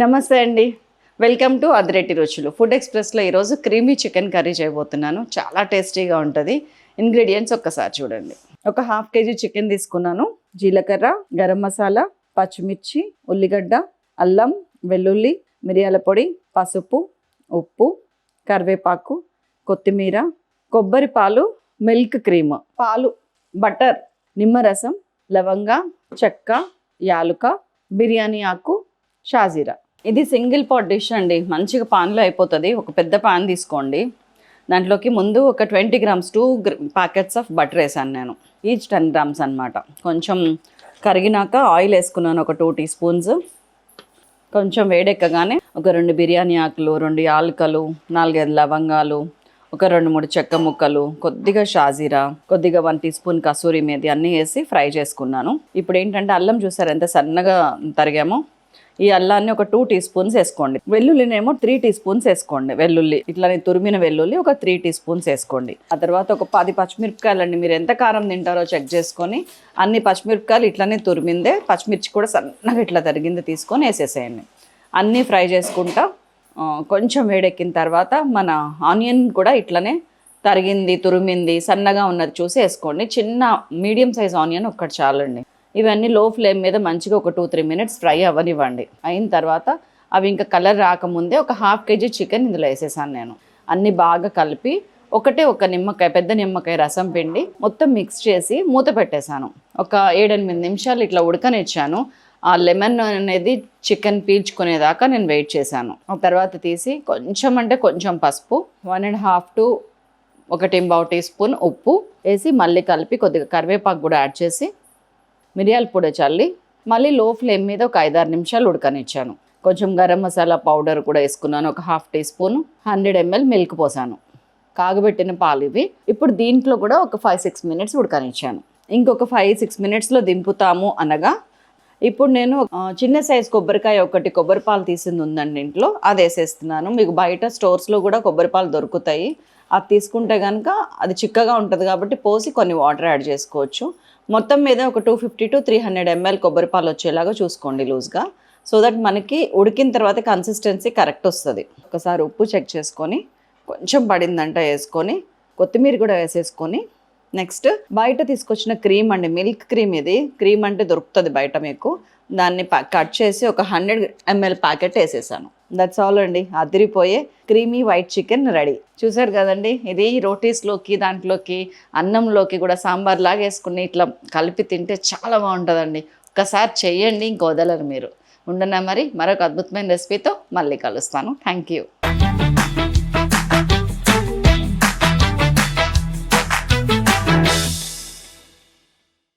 నమస్తే అండి. Welcome to Adireddy రుచులు. ఫుడ్ ఎక్స్‌ప్రెస్‌లో ఈరోజు క్రీమీ చికెన్ కర్రీ చేయబోతున్నాను. చాలా టేస్టీగా ఉంటుంది. ఇంగ్రీడియంట్స్ ఒక్కసారి చూడండి. ఒక హాఫ్ కేజీ చికెన్ తీసుకున్నాను. జీలకర్ర, గరం మసాలా, పచ్చిమిర్చి, ఉల్లిగడ్డ, అల్లం, వెల్లుల్లి, మిరియాల పొడి, పసుపు, ఉప్పు, కరివేపాకు, కొత్తిమీర, కొబ్బరి పాలు, మిల్క్ క్రీమ్, పాలు, బటర్, నిమ్మరసం, లవంగ, చెక్క, యాలుక, బిర్యానీ ఆకు, షాజీరా. ఇది సింగిల్ పాట్ డిష్ అండి. మంచిగా పాన్లో అయిపోతుంది. ఒక పెద్ద పాన్ తీసుకోండి. దాంట్లోకి ముందు ఒక 20 గ్రామ్స్ 2 ప్యాకెట్స్ ఆఫ్ బటర్ వేసాను నేను. ఈచ్ 10 గ్రామ్స్ అనమాట. కొంచెం కరిగినాక ఆయిల్ వేసుకున్నాను ఒక 2 టీ స్పూన్స్. కొంచెం వేడెక్కగానే ఒక 2 బిర్యానీ ఆకులు, 2 యాలకలు, 4-5 లవంగాలు, ఒక 2-3 చెక్క ముక్కలు, కొద్దిగా షాజీరా, కొద్దిగా 1 టీ స్పూన్ కసూరి మేతి అన్నీ వేసి ఫ్రై చేసుకున్నాను. ఇప్పుడు ఏంటంటే అల్లం చూసారు ఎంత సన్నగా తరిగామో. ఈ అల్లాన్ని ఒక 2 టీ స్పూన్స్ వేసుకోండి. వెల్లుల్లినేమో 3 టీ స్పూన్స్ వేసుకోండి. వెల్లుల్లి ఇట్లానే తురిమిన వెల్లుల్లి ఒక 3 టీ స్పూన్స్ వేసుకోండి. ఆ తర్వాత ఒక 10 పచ్చిమిరపకాయలు అండి. మీరు ఎంత కారం తింటారో చెక్ చేసుకొని అన్ని పచ్చిమిరపకాయలు ఇట్లానే తురిమిందే, పచ్చిమిర్చి కూడా సన్నగా ఇట్లా తరిగింది తీసుకొని వేసేసేయండి. అన్నీ ఫ్రై చేసుకుంటా కొంచెం వేడెక్కిన తర్వాత మన ఆనియన్ కూడా ఇట్లనే తరిగింది, తురిమింది, సన్నగా ఉన్నది చూసి వేసుకోండి. చిన్న మీడియం సైజ్ ఆనియన్ ఒక్కటి చాలండి. ఇవన్నీ లో ఫ్లేమ్ మీద మంచిగా ఒక 2-3 మినిట్స్ ఫ్రై అవ్వనివ్వండి. అయిన తర్వాత అవి ఇంకా కలర్ రాకముందే ఒక హాఫ్ కేజీ చికెన్ ఇందులో వేసేసాను నేను. అన్నీ బాగా కలిపి ఒక నిమ్మకాయ, పెద్ద నిమ్మకాయ రసం పిండి మొత్తం మిక్స్ చేసి మూత పెట్టేశాను. ఒక 7-8 నిమిషాలు ఇట్లా ఉడకనిచ్చాను. ఆ లెమన్ అనేది చికెన్ పీల్చుకునేదాకా నేను వెయిట్ చేశాను. ఆ తర్వాత తీసి కొంచెం పసుపు, 1.5 to 1 టీ స్పూన్ ఉప్పు వేసి మళ్ళీ కలిపి కొద్దిగా కరివేపాకు కూడా యాడ్ చేసి మిరియాల పొడి చల్లి మళ్ళీ లో ఫ్లేమ్ మీద ఒక 5-6 నిమిషాలు ఉడకనిచ్చాను. కొంచెం గరం మసాలా పౌడర్ కూడా వేసుకున్నాను. ఒక half teaspoon, 100 ml milk పోసాను. కాగబెట్టిన పాలు ఇవి. ఇప్పుడు దీంట్లో కూడా ఒక 5-6 మినిట్స్ ఉడకనిచ్చాను. ఇంకొక 5-6 మినిట్స్లో దింపుతాము అనగా ఇప్పుడు నేను చిన్న సైజ్ కొబ్బరికాయ కొబ్బరి పాలు తీసింది ఉందండి ఇంట్లో, అది వేసేస్తున్నాను. మీకు బయట స్టోర్స్లో కూడా కొబ్బరి పాలు దొరుకుతాయి. అది తీసుకుంటే కనుక అది చిక్కగా ఉంటుంది కాబట్టి పోసి కొన్ని వాటర్ యాడ్ చేసుకోవచ్చు. మొత్తం మీద ఒక 250 to 300 ml కొబ్బరి పాలు వచ్చేలాగా చూసుకోండి లూజ్గా. సో దట్ మనకి ఉడికిన తర్వాత కన్సిస్టెన్సీ కరెక్ట్ వస్తుంది. ఒకసారి ఉప్పు చెక్ చేసుకొని కొంచెం పడిందంట వేసుకొని కొత్తిమీర కూడా వేసేసుకొని నెక్స్ట్ బయట తీసుకొచ్చిన క్రీమ్ అండి, మిల్క్ క్రీమ్. ఇది క్రీమ్ అంటే దొరుకుతుంది బయట మీకు. దాన్ని కట్ చేసి ఒక 100 ml ప్యాకెట్ వేసేసాను. దట్స్ ఆల్ అండి. అదిరిపోయే క్రీమీ వైట్ చికెన్ రెడీ. చూసారు కదండి. ఇది రోటీస్లోకి, దాంట్లోకి, అన్నంలోకి కూడా సాంబార్ లాగా వేసుకుని ఇట్లా కలిపి తింటే చాలా బాగుంటుందండి. ఒక్కసారి చెయ్యండి, ఇంక వదలరు మీరు. ఉండనా మరి మరొక అద్భుతమైన రెసిపీతో మళ్ళీ కలుస్తాను. Thank you.